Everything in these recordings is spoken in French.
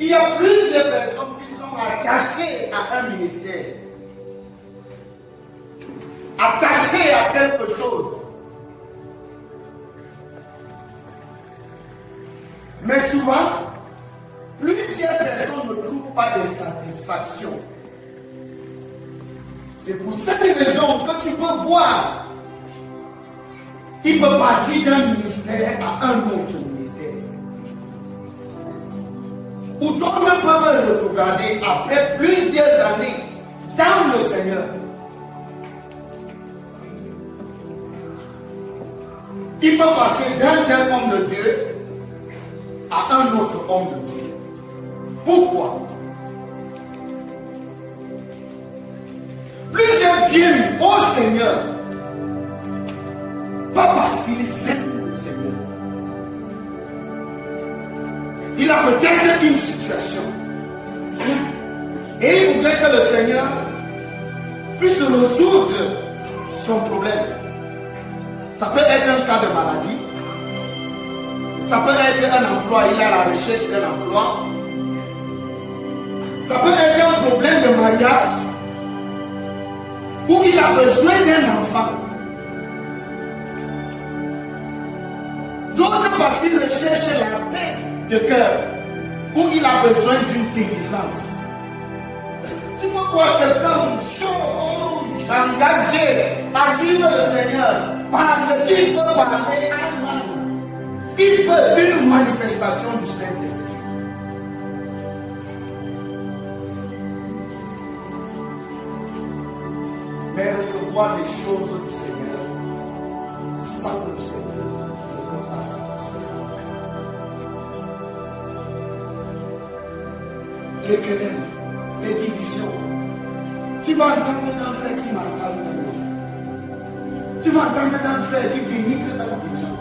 Il y a plusieurs personnes qui sont attachées à un ministère, attachées à quelque chose. Mais souvent, plusieurs personnes ne trouvent pas de satisfaction. C'est pour cette raison que tu peux voir, il peut partir d'un ministère à un autre ministère. Ou d'autres peuvent regarder après plusieurs années dans le Seigneur. Il peut passer d'un tel homme de Dieu à un autre homme de Dieu. Pourquoi? Plusieurs viennent au Seigneur, pas parce qu'ils aiment le Seigneur. Il a peut-être une situation et il voudrait que le Seigneur puisse résoudre son problème. Ça peut être un cas de maladie, ça peut être un emploi, il est à la recherche d'un emploi, ça peut être un problème de mariage, où il a besoin d'un enfant. D'autres parce qu'il recherche la paix de cœur, où il a besoin d'une délivrance. Tu peux voir quelqu'un chaud, engagé, à suivre le Seigneur, parce qu'il veut parler en langue. Il veut une manifestation du Saint-Esprit. Mais recevoir les choses du Seigneur sans que le Seigneur ne peut pas satisfaire. Les querelles, les divisions. Tu vas entendre un frère qui m'entend dans le. Tu vas entendre un frère qui dénigre un vision.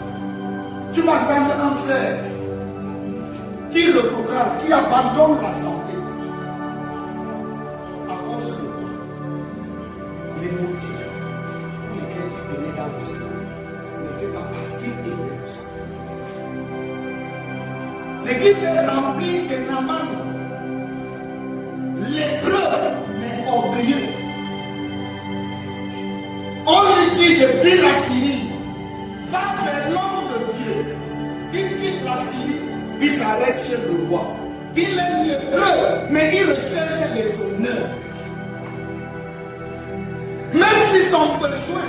Tu vas entendre un frère qui reprogramme, qui abandonne la santé. À cause de quoi? Les motifs pour lesquels il venait dans le Seigneur n'étaient pas parce qu'il aimait le Seigneur. L'église est remplie de Naaman, lépreux mais orgueilleux. On lui dit depuis la Syrie, va vers l'homme de Dieu. Il quitte la Syrie, il s'arrête chez le roi. Il est lépreux, mais il recherche les honneurs. Même si son besoin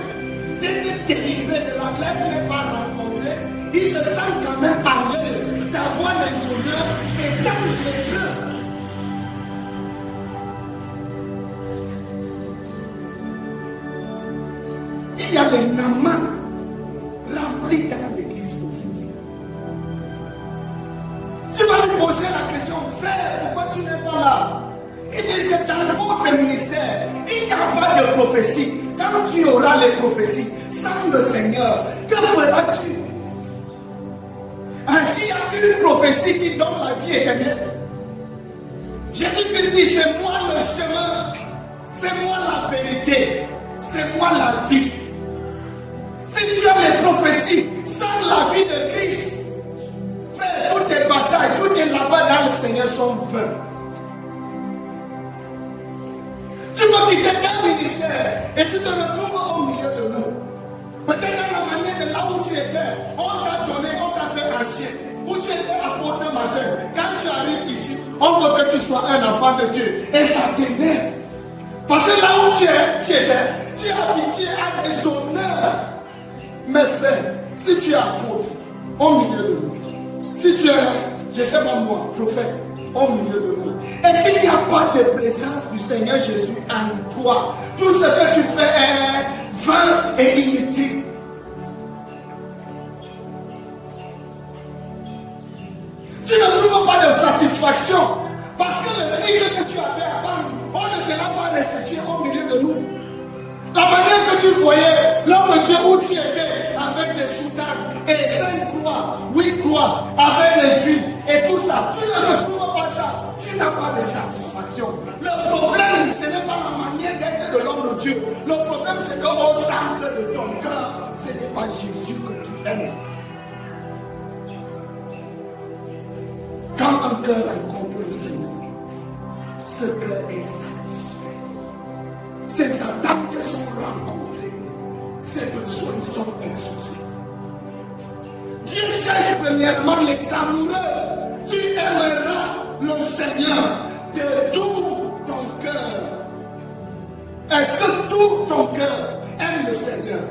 d'être délivré de la lèvre n'est pas rencontré, il se sent quand même à l'aise d'avoir les honneurs et dans les pleurs. Il y a des Naaman remplis dans l'église aujourd'hui. Tu vas lui poser la question, frère, pourquoi tu n'es pas là? Il dit que dans votre ministère, il n'y a pas de prophétie. Quand tu auras les prophéties sans le Seigneur, que feras-tu? Ainsi, il y a une prophétie qui donne la vie éternelle. Jésus-Christ dit, c'est moi le chemin, c'est moi la vérité, c'est moi la vie. Si tu as les prophéties sans la vie de Christ, frère, toutes tes batailles, toutes tes là-bas dans le Seigneur sont vaines. Tu peux quitter un ministère et tu te retrouves au milieu de nous. Peut-être dans la manière de là où tu étais, on t'a donné, on t'a fait ancien. Où tu étais apôtre majeur. Quand tu arrives ici, on veut que tu sois un enfant de Dieu. Et ça t'énerve. Parce que là où tu es habitué à des honneurs. Mes frères, si tu es apôtre, au milieu de nous, si tu es, je ne sais pas moi, prophète, au milieu de nous, et qu'il n'y a pas de présence du Seigneur Jésus en toi, tout ce que tu fais est vain et inutile. Tu ne trouves pas de satisfaction parce que le cycle que tu avais avant, on ne te l'a pas restitué au milieu de nous. La manière que tu voyais l'homme de Dieu où tu étais avec des soutanes et 5 croix, 8 croix, avec les huiles et tout ça, tu ne retrouves pas ça. Tu n'as pas de satisfaction. Le problème, ce n'est pas la manière d'être de l'homme de Dieu. Le problème, c'est qu'au centre de ton cœur, ce n'est pas Jésus que tu aimes. Quand un cœur rencontre le ce cœur est satisfait. Ces attentes sont rencontrées. Ces besoins sont exaucés. Dieu cherche premièrement les amoureux. Tu aimeras le Seigneur de tout ton cœur. Est-ce que tout ton cœur aime le Seigneur?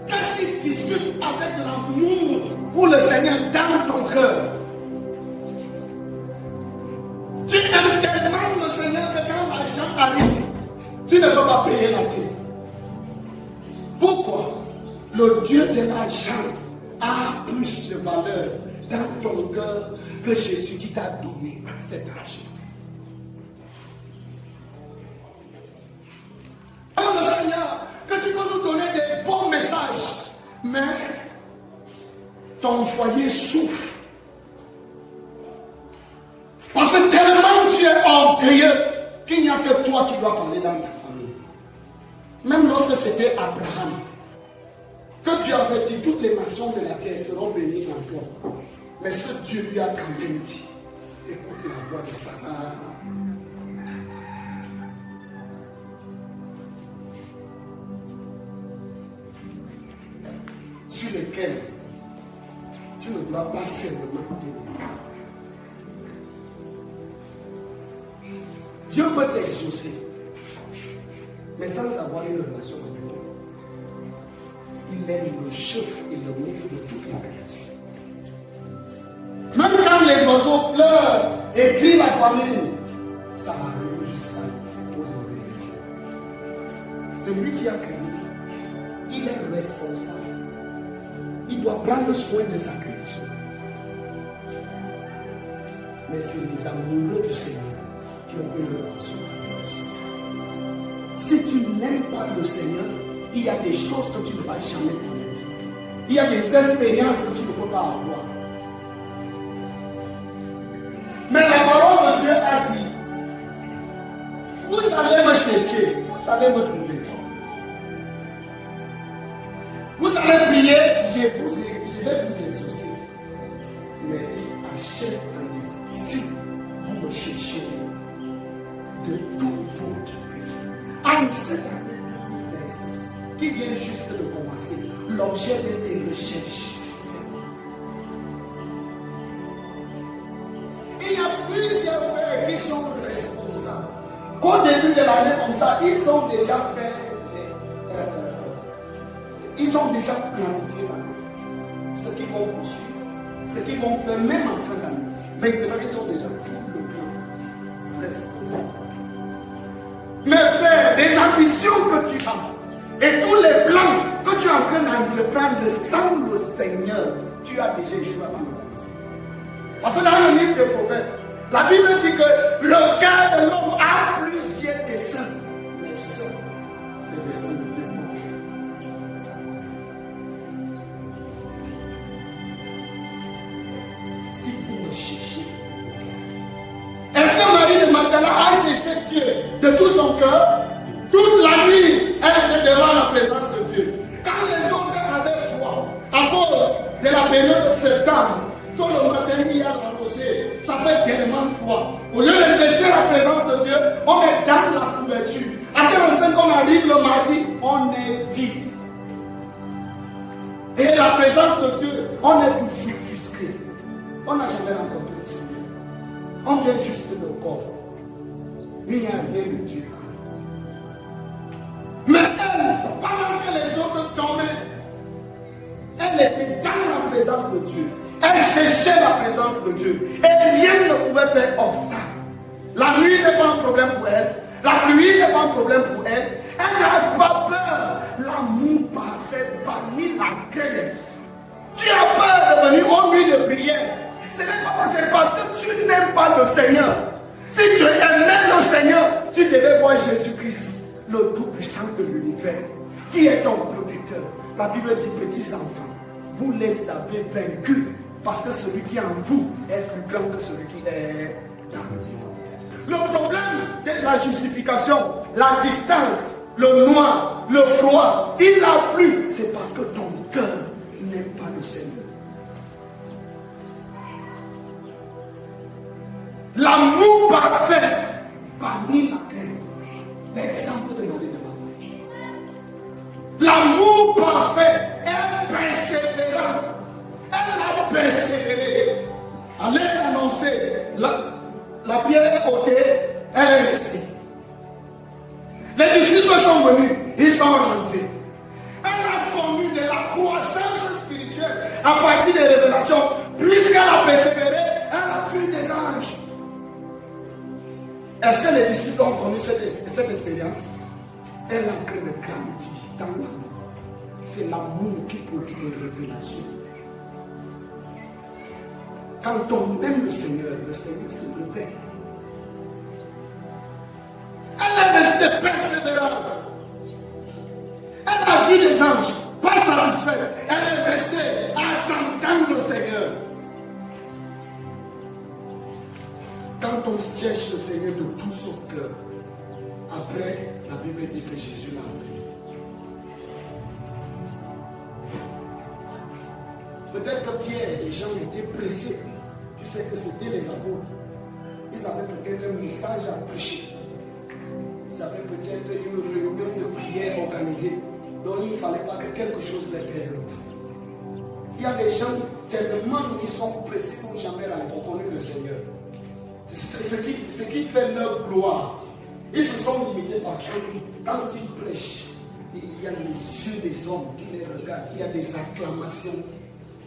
Qu'est-ce qui discute avec l'amour pour le Seigneur dans ton cœur? Tu aimes tellement le Seigneur que quand l'argent arrive, tu ne peux pas payer la dette. Pourquoi? Le Dieu de l'argent a plus de valeur dans ton cœur que Jésus qui t'a donné cet argent. Alors le Seigneur, que tu peux nous donner des bons messages, mais ton foyer souffre. Parce que tellement tu es orgueilleux qu'il n'y a que toi qui dois parler dans ta famille. Même lorsque c'était Abraham, que Dieu avait dit toutes les nations de la terre seront bénies en toi. Mais ce Dieu lui a quand même dit, écoute la voix de Sarah. Sur lesquels tu ne dois pas simplement t'aimer. Dieu peut t'exaucer, mais sans avoir une relation avec toi. Il est le chef et le maître de toute la création. Même quand les oiseaux pleurent et crient la famine, ça arrive jusqu'à aux oreilles. C'est lui qui a créé. Il est responsable. Il doit prendre soin de sa création. Mais c'est les amoureux du Seigneur qui ont une relation avec le Seigneur. Si tu n'aimes pas le Seigneur, il y a des choses que tu ne vas jamais connaître. Il y a des expériences que tu ne peux pas avoir. Mais la parole de Dieu a dit, vous allez me chercher, vous allez me trouver. Vous allez prier, je vais vous exaucer. Mais il achète en disant, si vous me cherchez de tout votre cœur, en cette année qui vient juste de commencer, l'objet de tes recherches, c'est quoi? Il y a plusieurs frères qui sont responsables. Au début de l'année comme ça, ils ont déjà fait ils ont déjà planifié ce qu'ils vont poursuivre, ce qu'ils vont faire même en fin d'année. Maintenant, ils ont déjà tout le plan responsable. Mes frères, les ambitions que tu as et tous les plans que tu es en train d'entreprendre sans le Seigneur, tu as déjà échoué avant de commencer. Parce que dans le livre de Proverbes, la Bible dit que le cœur de l'homme a plusieurs desseins, mais seuls les desseins de Dieu. Si vous me cherchez, est-ce que Marie de Magdala a cherché Dieu de tout son cœur? Toute la nuit, elle était devant la présence de Dieu. Quand les autres avaient foi, à cause de la période de septembre, tout le matin, il y a l'arrosé. Ça fait tellement de foi. Au lieu de chercher la présence de Dieu, on est dans la couverture. À quel moment on arrive le mardi, on est vide. Et la présence de Dieu, on est toujours fusqué. On n'a jamais rencontré le Seigneur. On vient juste de corps. Il n'y a rien de Dieu. Mais elle, pendant que les autres dormaient, elle était dans la présence de Dieu. Elle cherchait la présence de Dieu. Et rien ne pouvait faire obstacle. La nuit n'est pas un problème pour elle. La pluie n'est pas un problème pour elle. Elle n'a pas peur. L'amour parfait bannit la crainte. Tu as peur de venir aux nuits de prière. C'est parce que tu n'aimes pas le Seigneur. Si tu aimais le Seigneur, tu devais voir Jésus-Christ, le Tout-Puissant de l'univers, qui est ton protecteur. La Bible dit, petits enfants, vous les avez vaincus, parce que celui qui est en vous est plus grand que celui qui est dans vous. Le problème de la justification, la distance, le noir, le froid, il n'a plus. C'est parce que ton cœur n'aime pas le Seigneur. L'amour parfait parmi laquelle l'exemple de Marie de Magdalene. L'amour parfait est persévérant. Elle a persévéré. Allez annoncer. La pierre est ôtée, elle est restée. Les disciples sont venus, ils sont rentrés. Elle a connu de la croissance spirituelle à partir des révélations. Plus qu'elle a persévéré, elle a vu des anges. Est-ce que les disciples ont connu cette expérience? Elle a cru de grandir dans l'amour. C'est l'amour qui produit les révélations. Quand on aime le Seigneur se prépare. Elle est restée persévérante. Elle a vu les anges, pas satisfaite. Elle est restée attendant le Seigneur. Quand on cherche le Seigneur de tout son cœur, après, la Bible dit que Jésus l'a appelé. Peut-être que Pierre et Jean étaient pressés. Tu sais que c'était les apôtres. Ils avaient peut-être un message à prêcher. Ils avaient peut-être une réunion de prière organisée. Donc il ne fallait pas que quelque chose les perde le temps. Il y a des gens tellement ils sont pressés qu'ils n'ont jamais reconnu le Seigneur. Ce qui fait leur gloire. Ils se sont limités par Christ. Quand ils prêchent, il y a les yeux des hommes qui les regardent. Il y a des acclamations.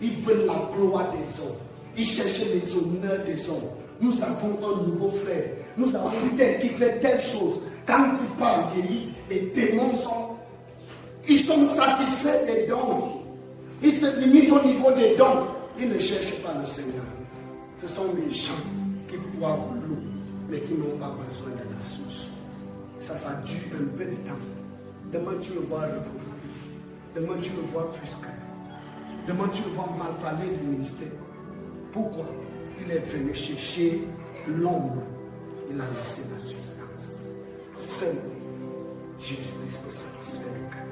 Ils veulent la gloire des hommes. Ils cherchent les honneurs des hommes. Nous avons un nouveau frère. Nous avons tel qui fait telle chose. Quand il parle, les démons ils sont satisfaits des dons. Ils se limitent au niveau des dons. Ils ne cherchent pas le Seigneur. Ce sont les gens qui boivent l'eau, mais qui n'ont pas besoin de la source. Ça dure un peu de temps. Demain, tu le vois reprogrammer. Demain, tu le vois frusquer. Demain, tu le vois mal parler du ministère. Pourquoi? Il est venu chercher l'ombre. Il a laissé la substance. Seul Jésus-Christ peut satisfaire le cœur.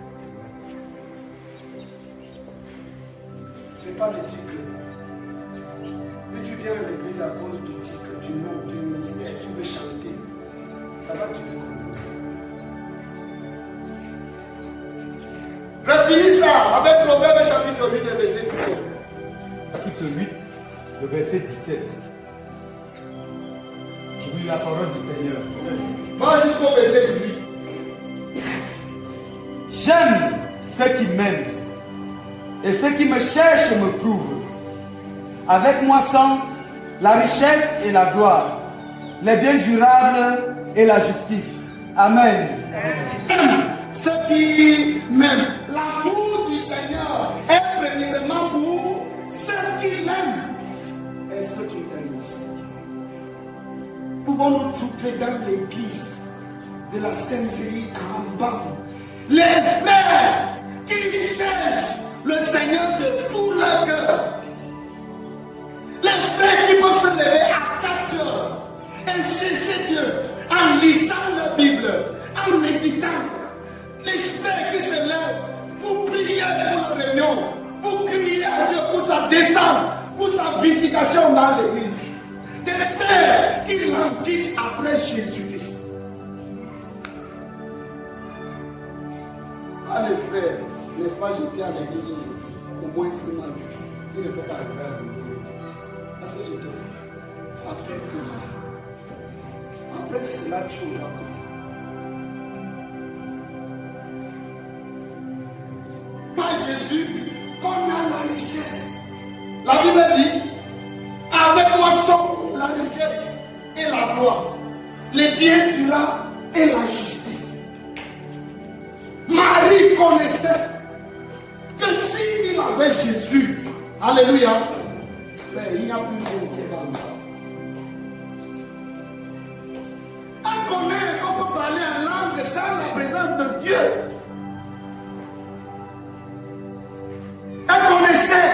Ce n'est pas le titre. Si tu viens à l'église à cause du titre, du nom, du ministère, tu veux chanter, ça va te découvrir. Refinis ça avec Proverbe chapitre 8, le verset 17. Chapitre 8, le verset 17. Je lis la parole du Seigneur. Va jusqu'au verset 18. J'aime ceux qui m'aiment, et ceux qui me cherchent me trouvent. Avec moi sont la richesse et la gloire, les biens durables et la justice. Amen. Ceux qui m'aiment, l'amour du Seigneur est premièrement pour ceux qui l'aiment. Est-ce que tu aimes le Seigneur? Pouvons-nous trouver dans l'église de la Sainte-Série à Ambam les frères qui cherchent le Seigneur de tout leur cœur? Les frères qui vont se lever à 4 heures et chercher Dieu en lisant la Bible, en méditant. Les frères qui se lèvent pour prier pour la réunion, pour crier à Dieu pour sa descente, pour sa visitation dans l'église. Des frères qui languissent après Jésus-Christ. Ah les frères, n'est-ce pas, j'étais à l'église aujourd'hui, au moins 6 mois, il ne peut pas arriver à l'église. Parce que j'étais après cela, tu vas comprendre. Par Jésus, qu'on a la richesse. La Bible dit, avec moi sont la richesse et la gloire, les biens durables et la justice. Marie connaissait que s'il avait Jésus, alléluia, il n'y a plus de qui va en ça. Elle connaît qu'on peut parler en langue sans la présence de Dieu. Elle connaissait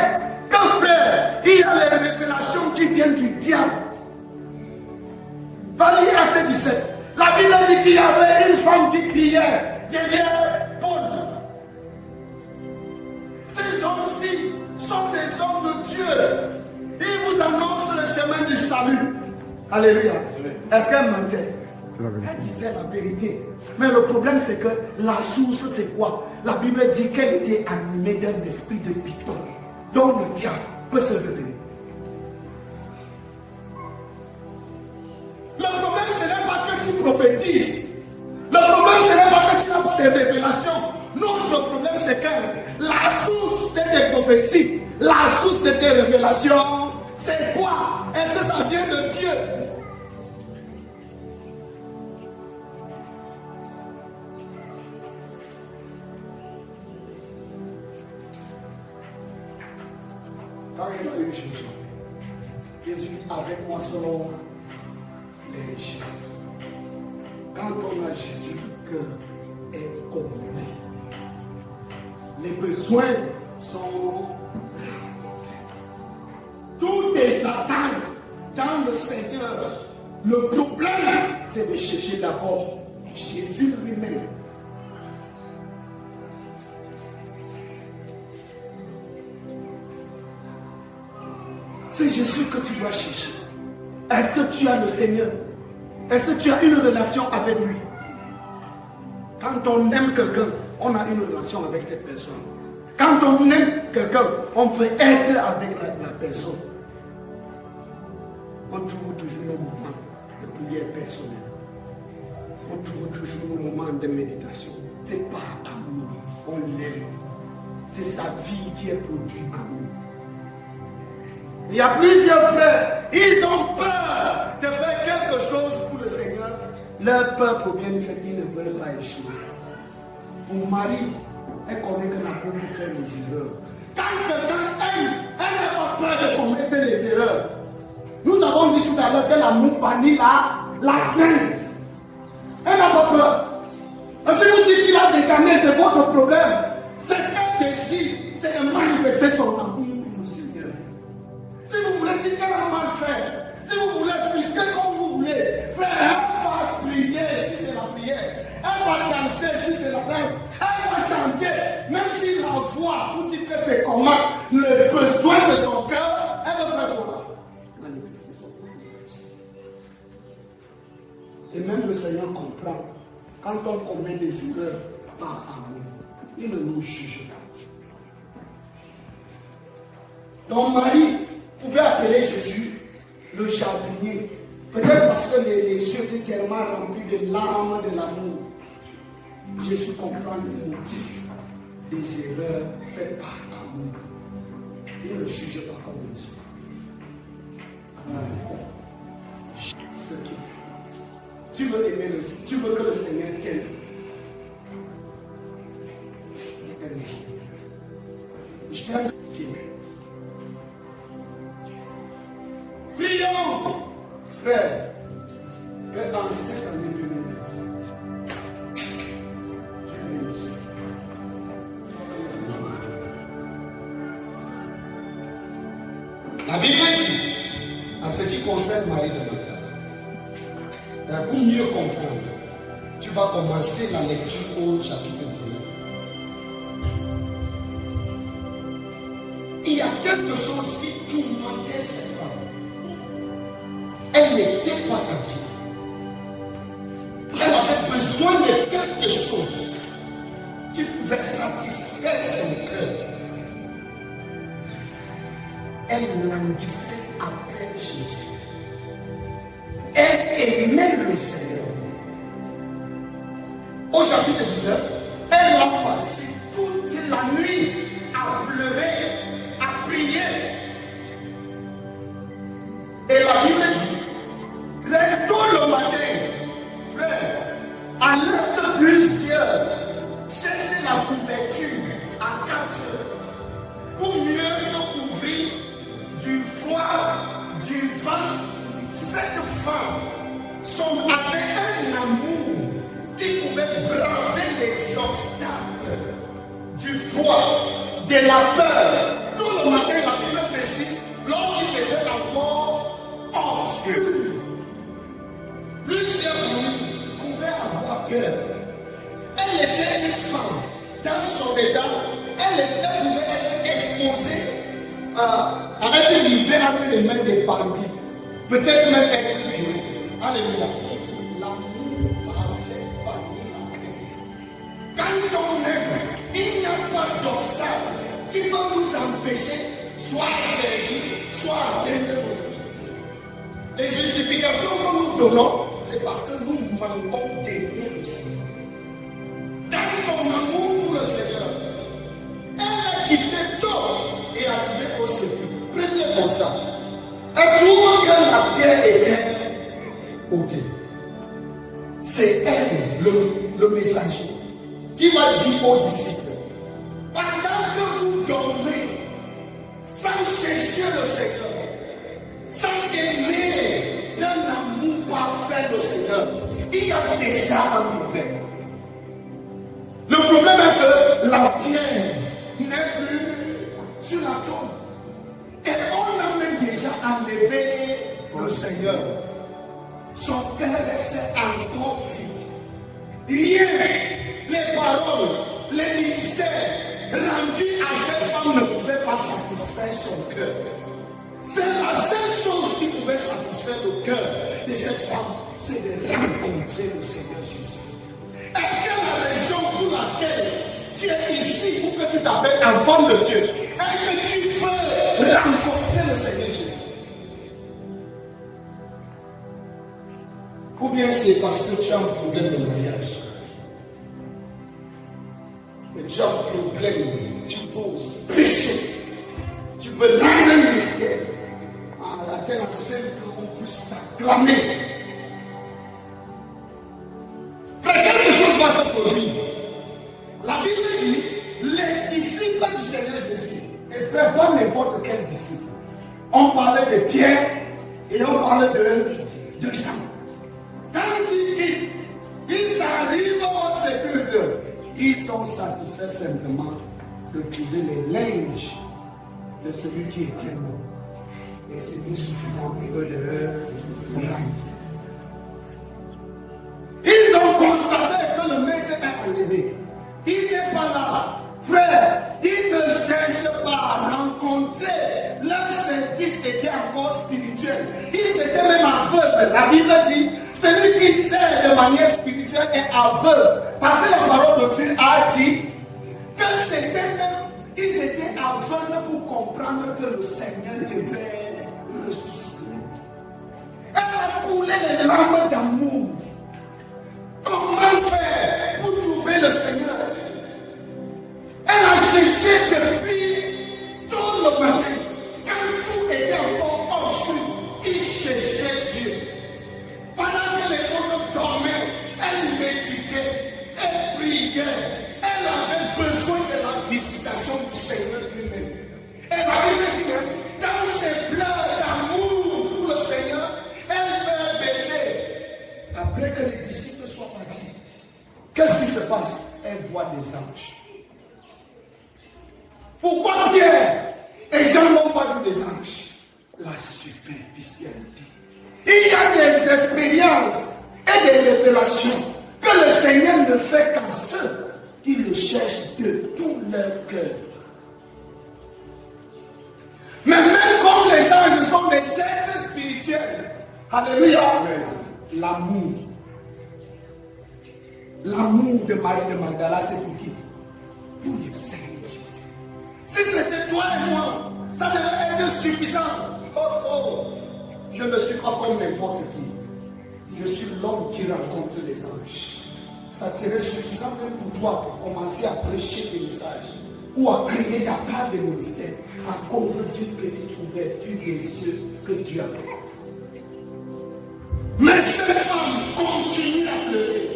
que frère, il y a les révélations qui viennent du diable. Valie acte 17. La Bible dit qu'il y avait une femme qui priait derrière Paul. Ces hommes-ci sont des hommes de Dieu. Ils vous annoncent le chemin du salut. Alléluia. Est-ce qu'elle mentait? Elle disait la vérité. Mais le problème, c'est que la source, c'est quoi? La Bible dit qu'elle était animée d'un esprit de python, dont le diable peut se révéler. Le problème, ce n'est pas que tu prophétises. Le problème, ce n'est pas que tu n'as pas de révélations. Notre problème, c'est que la source de tes prophéties, la source de tes révélations, c'est quoi? Est-ce que ça vient de Dieu? Quand il a eu Jésus, Jésus dit avec moi sont les richesses. Quand on a Jésus, le cœur est comblé. Les besoins sont... Tout est atteint dans le Seigneur. Le problème, c'est de chercher d'abord Jésus lui-même. C'est Jésus que tu dois chercher. Est-ce que tu as le Seigneur? Est-ce que tu as une relation avec lui? Quand on aime quelqu'un, on a une relation avec cette personne. Quand on aime quelqu'un, on veut être avec la personne. On trouve toujours nos moments de prière personnelle. On trouve toujours nos moments de méditation. C'est par amour. On l'aime. C'est sa vie qui est produite amour. Il y a plusieurs frères, ils ont peur de faire quelque chose pour le Seigneur. Leur peur provient du fait qu'ils ne veulent pas échouer. Pour Marie, elle connaît que la pour faire les erreurs. Quand quelqu'un aime, elle n'a pas peur de commettre les erreurs. Nous avons dit tout à l'heure que l'amour bannit la crainte. Elle n'a pas peur. Parce que vous dites qu'il a décamé, c'est votre problème. C'est qu'un désir, c'est de manifester son amour. Si vous voulez dire qu'elle a mal fait, si vous voulez fusquer comme vous voulez, frère, elle va prier si c'est la prière, elle va danser si c'est la danse, elle va chanter, même si la voix, vous dites que c'est comment, le besoin de son cœur, elle va faire quoi? Manifester son cœur. Et même le Seigneur comprend, quand on commet des erreurs par amour, il ne nous juge pas. Donc Marie pouvait appeler Jésus le jardinier. Peut-être parce que les yeux étaient tellement remplis de larmes de l'amour. Jésus comprend le motif des erreurs faites par amour. Il ne juge pas comme les autres. Ce qui, tu veux aimer le Seigneur, tu veux que le Seigneur t'aime. Je t'aime. Prions, frère, que dans cette année 2025, tu réussis. La Bible dit, en ce qui concerne Marie de Magdala, pour mieux comprendre, tu vas commencer la lecture au chapitre 19. Il y a quelque chose qui tourmentait cette femme. Elle n'était pas tranquille. Elle avait besoin de quelque chose qui pouvait satisfaire son cœur. Elle languissait après Jésus. Elle aimait le Seigneur. Au chapitre 19, elle a passé toute la nuit à pleurer, à prier. Et la Bible dit, très tôt le matin, frère, alors que plusieurs cherchaient la couverture à 4 heures pour mieux se couvrir du froid, du vent, cette femme avait un amour qui pouvait braver les obstacles du froid, de la peur. Tout le matin, la Bible précise, lorsqu'il faisait encore obscur, plusieurs nuits pouvaient avoir peur. Elle était une femme dans son état, elle pouvait être exposée à être livrée entre les mains des bandits. peut-être même être duré. Alléluia. L'amour parfait parmi la crainte. Quand on aime, il n'y a pas d'obstacle qui peut nous empêcher soit servir, soit atteindre nos objectifs. Les justifications que nous donnons, c'est parce que nous manquons d'aimer le Seigneur. Dans son amour pour le Seigneur, elle a quitté tout et arrivé au sépulcre. Premier constat. Elle trouve que la pierre était ôtée. C'est elle, le messager, qui va dire aux disciples, pendant que vous dormez, sans chercher le Seigneur, sans aimer d'un amour parfait le Seigneur, il y a déjà un problème. Le problème est que la pierre n'est plus sur la tombe. Et on a même déjà enlevé le Seigneur. Son cœur restait encore vide. Rien, les paroles, les ministères rendus à cette femme ne pouvaient pas satisfaire son cœur. C'est la seule chose qui pouvait satisfaire le cœur de cette femme, c'est de rencontrer le Seigneur Jésus. Est-ce que la raison pour laquelle tu es ici, pour que tu t'appelles enfant de Dieu, est que tu veux rencontrer le Seigneur Jésus? Ou bien c'est parce que tu as un problème de mariage? Et tu as un problème, tu veux prêcher, tu veux rendre un mystère à la telle enseigne qu'on puisse t'acclamer. Quelque chose va se produire. La Bible dit, les disciples du Seigneur Jésus, et frère, pas n'importe quel disciple. On parlait de Pierre et on parlait de Jean. Quand ils arrivent au sépulcre, ils sont satisfaits simplement de trouver les linges de celui qui était mort. Et c'est suffisant pour eux de rendre. Ils ont constaté que le maître est enlevé. Il n'est pas là. Frère, ils ne cherchent pas à rencontrer. Leur service était encore spirituel. Ils étaient même aveugles. La Bible dit, celui qui sert de manière spirituelle est aveugle. Parce que la parole de Dieu a dit que ils étaient aveugles pour comprendre que le Seigneur devait ressusciter. Elle a coulé les larmes d'amour. Comment faire pour trouver le Seigneur? Elle a cherché depuis tout le matin. Quand tout était encore obscur, il cherchait Dieu. Pendant que les autres dormaient, elle méditait, elle priait. Elle avait besoin de la visitation du Seigneur lui-même. Et la Bible dit même, dans ses pleurs d'amour pour le Seigneur, elle s'est baissée. Après que les disciples soient partis, qu'est-ce qui se passe? Elle voit des anges. Pourquoi Pierre et Jean n'ont pas vu des anges? La superficialité. Il y a des expériences et des révélations que le Seigneur ne fait qu'à ceux qui le cherchent de tout leur cœur. Mais même comme les anges sont des êtres spirituels, alléluia, l'amour de Marie de Magdala, c'est pour qui? Pour le Seigneur Jésus. Si c'était toi et moi, ça devait être suffisant. Oh, je ne suis pas comme n'importe qui. Je suis l'homme qui rencontre les anges. Ça serait suffisant même pour toi pour commencer à prêcher des messages ou à créer ta part de ministère à cause d'une petite ouverture des yeux que Dieu a fait. Mais cette femme continue à pleurer.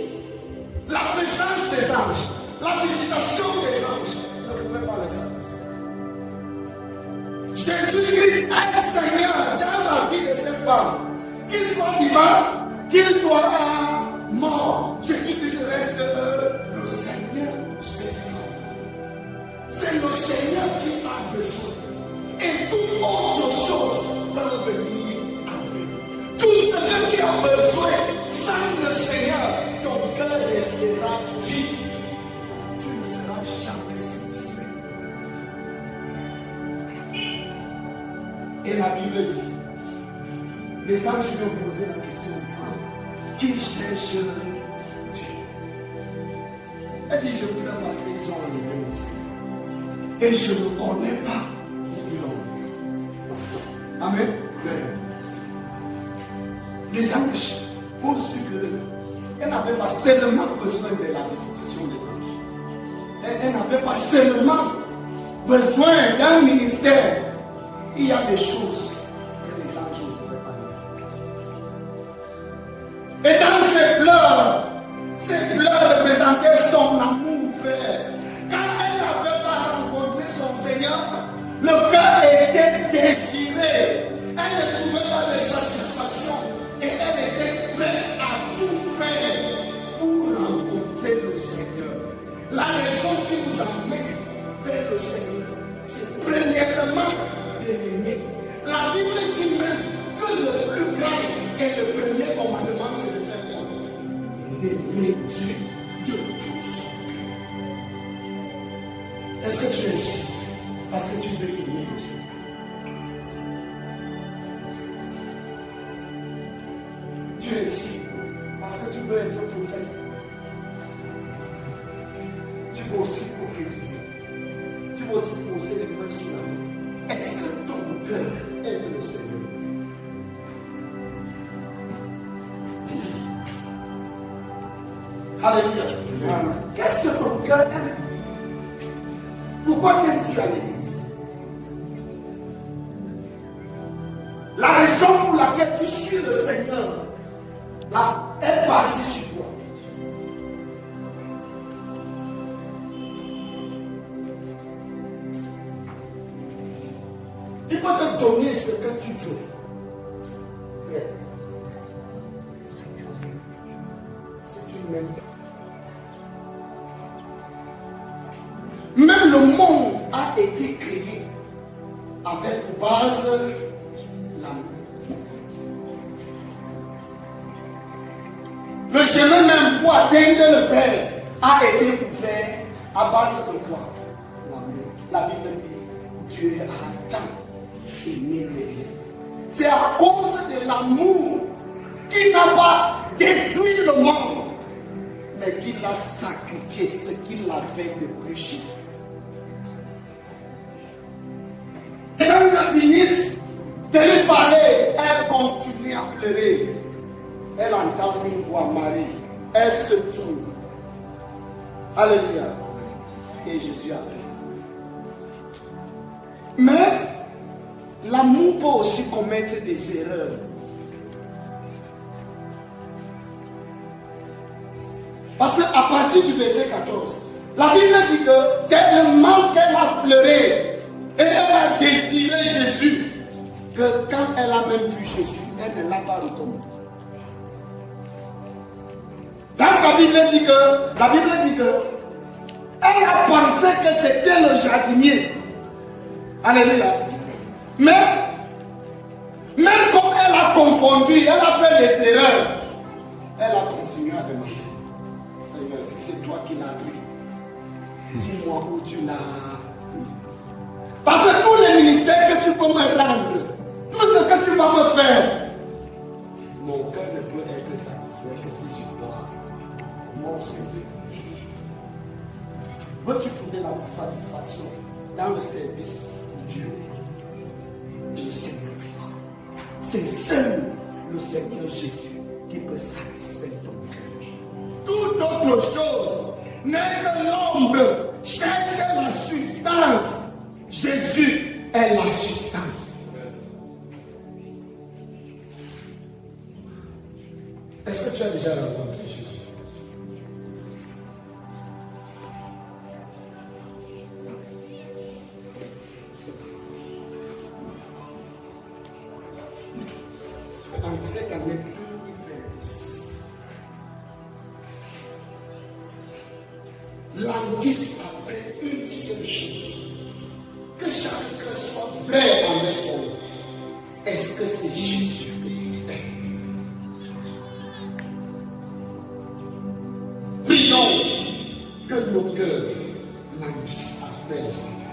La présence des anges, la visitation des anges ne pouvait pas les satisfaire. Jésus-Christ est Seigneur dans la vie de cette femme. Qu'il soit vivant, qu'il soit mort, Jésus-Christ reste le Seigneur de cette femme. C'est le Seigneur qui a besoin. Et toute autre chose peut venir après. Tout ce que tu as besoin, sans le Seigneur, ton cœur restera vide. Tu ne seras jamais satisfait. Et la Bible dit Les anges lui ont posé la question, qui cherche Dieu? Elle dit, je voulais parce qu'ils ont enlevé mon Seigneur. Et je ne connais pas où ils l'ont. Amen. Les anges ont su qu'elle n'avait pas seulement besoin de la visitation des anges. Elle n'avait pas seulement besoin d'un ministère. Il y a des choses que les anges ne pouvaient pas dire. Et dans ces pleurs représentaient son amour, frère. Quand elle n'avait pas rencontré son Seigneur, le cœur était déchiré. Elle ne trouvait pas de satisfaction. Et elle était prête à tout faire pour rencontrer le Seigneur. La raison qui nous amène vers le Seigneur, c'est premièrement de l'aimer. La Bible dit même que le plus grand et le premier commandement, c'est de faire quoi? D'aimer Dieu de tout son cœur. Est-ce que tu es ici parce que tu veux aimer le Seigneur? Tu es ici parce que tu veux être prophète. Tu veux aussi prophétiser. Tu veux aussi poser les mains sur la main. Est-ce que ton cœur aime le Seigneur? Alléluia. Qu'est-ce que ton cœur aime? Pourquoi viens-tu à l'église? La raison pour laquelle tu suis le Seigneur est basée sur toi. Il faut te donner ce que tu veux. Si tu m'aimes pas. Même le monde a été créé avec pour base l'amour. Le chemin même pour atteindre le Père a été ouvert à base de quoi? L'amour. La Bible dit, Dieu a tant aimé les gens. C'est à cause de l'amour qui n'a pas détruit le monde, mais qu'il a sacrifié ce qu'il avait de plus cher. Et quand elle finisse de lui parler, elle continue à pleurer. Elle entend une voix Marie. Elle se tourne. Alléluia. Et Jésus a pris. Mais l'amour peut aussi commettre des erreurs. Parce qu'à partir du verset 14, la Bible dit que tellement qu'elle a pleuré et elle a désiré Jésus, que quand elle a même vu Jésus, elle ne l'a pas reconnu. Quand la Bible dit que elle a pensé que c'était le jardinier. Alléluia. Mais même comme elle a confondu, elle a fait des erreurs, elle a continué à demander. Seigneur, si c'est toi qui l'as pris, dis-moi où tu l'as pris. Parce que tous les ministères que tu peux me rendre, tout ce que tu vas me faire, mon cœur ne peut être satisfait que si je vois mon Seigneur. Veux-tu trouver la satisfaction dans le service de Dieu? Le Seigneur. C'est seul le Seigneur Jésus qui peut satisfaire ton cœur. Toute autre chose n'est que l'ombre. Cherche la substance. Jésus est la substance. Est-ce que tu as déjà rencontré Jésus? En cette année 2026, languisse après une seule chose, que chacun soit vrai avec son Dieu. Est-ce que c'est Jésus que tu aimes? Prions que nos cœurs languissent après le Seigneur.